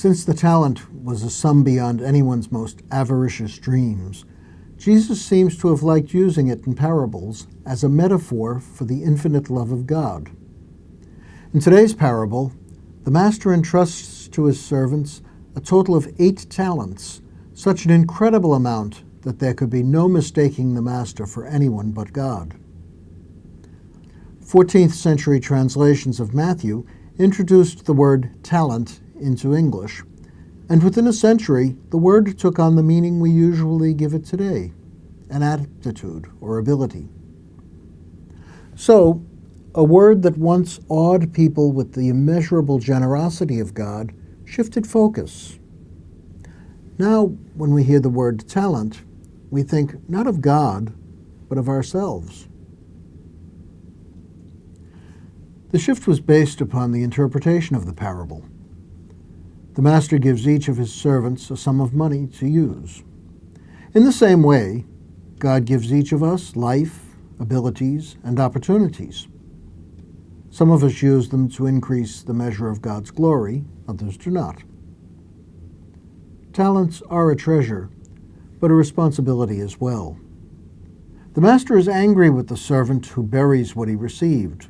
Since the talent was a sum beyond anyone's most avaricious dreams, Jesus seems to have liked using it in parables as a metaphor for the infinite love of God. In today's parable, the master entrusts to his servants a total of 8 talents, such an incredible amount that there could be no mistaking the master for anyone but God. 14th century translations of Matthew introduced the word talent into English, and within a century, the word took on the meaning we usually give it today, an aptitude or ability. So, a word that once awed people with the immeasurable generosity of God shifted focus. Now, when we hear the word talent, we think not of God, but of ourselves. The shift was based upon the interpretation of the parable. The master gives each of his servants a sum of money to use. In the same way, God gives each of us life, abilities, and opportunities. Some of us use them to increase the measure of God's glory, others do not. Talents are a treasure, but a responsibility as well. The master is angry with the servant who buries what he received.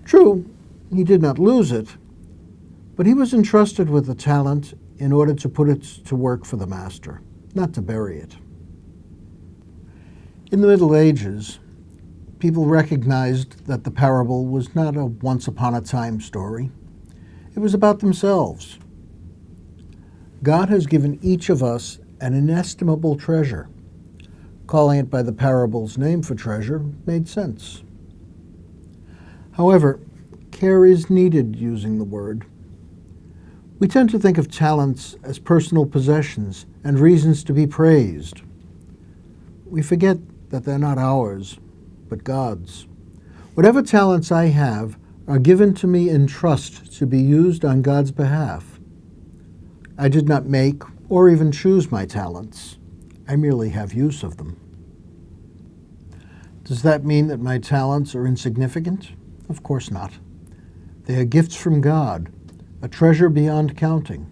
True, he did not lose it, but he was entrusted with the talent in order to put it to work for the master, not to bury it. In the Middle Ages, people recognized that the parable was not a once-upon-a-time story. It was about themselves. God has given each of us an inestimable treasure. Calling it by the parable's name for treasure made sense. However, care is needed using the word. We tend to think of talents as personal possessions and reasons to be praised. We forget that they're not ours, but God's. Whatever talents I have are given to me in trust to be used on God's behalf. I did not make or even choose my talents. I merely have use of them. Does that mean that my talents are insignificant? Of course not. They are gifts from God, a treasure beyond counting.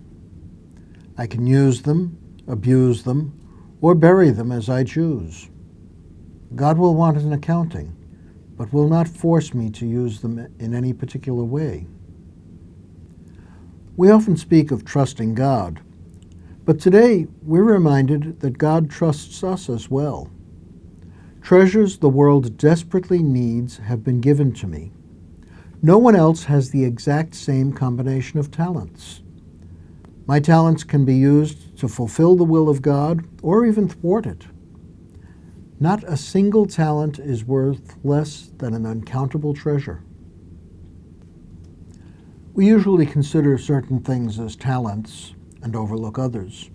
I can use them, abuse them, or bury them as I choose. God will want an accounting, but will not force me to use them in any particular way. We often speak of trusting God, but today we're reminded that God trusts us as well. Treasures the world desperately needs have been given to me. No one else has the exact same combination of talents. My talents can be used to fulfill the will of God or even thwart it. Not a single talent is worth less than an uncountable treasure. We usually consider certain things as talents and overlook others.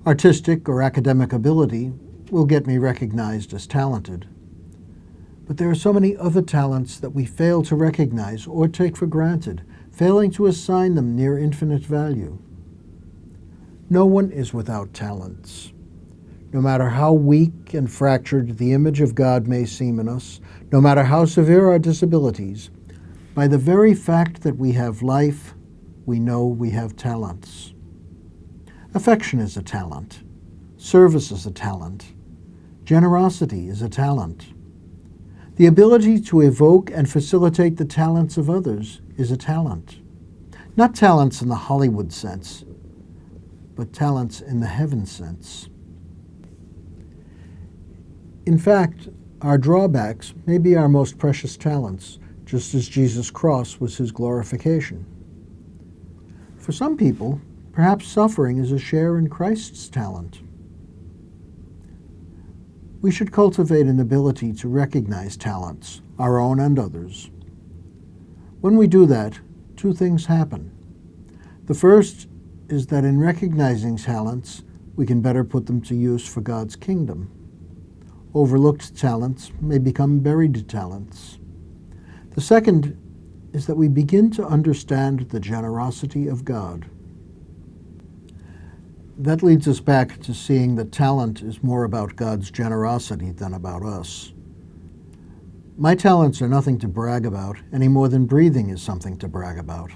Artistic or academic ability will get me recognized as talented. But there are so many other talents that we fail to recognize or take for granted, failing to assign them near infinite value. No one is without talents. No matter how weak and fractured the image of God may seem in us, no matter how severe our disabilities, by the very fact that we have life, we know we have talents. Affection is a talent. Service is a talent. Generosity is a talent. The ability to evoke and facilitate the talents of others is a talent. Not talents in the Hollywood sense, but talents in the heaven sense. In fact, our drawbacks may be our most precious talents, just as Jesus' cross was his glorification. For some people, perhaps suffering is a share in Christ's talent. We should cultivate an ability to recognize talents, our own and others. When we do that, 2 things happen. The first is that in recognizing talents, we can better put them to use for God's kingdom. Overlooked talents may become buried talents. The second is that we begin to understand the generosity of God. That leads us back to seeing that talent is more about God's generosity than about us. My talents are nothing to brag about any more than breathing is something to brag about.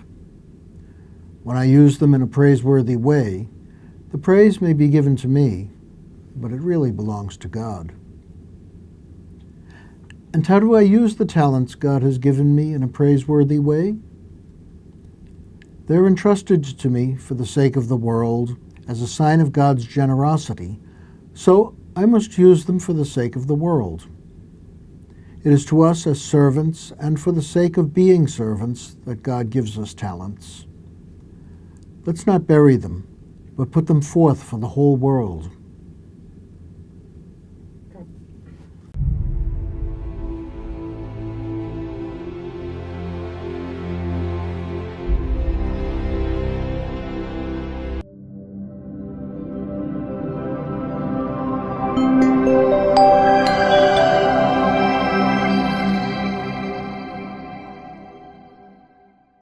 When I use them in a praiseworthy way, the praise may be given to me, but it really belongs to God. And how do I use the talents God has given me in a praiseworthy way? They're entrusted to me for the sake of the world as a sign of God's generosity, so I must use them for the sake of the world. It is to us as servants and for the sake of being servants that God gives us talents. Let's not bury them, but put them forth for the whole world.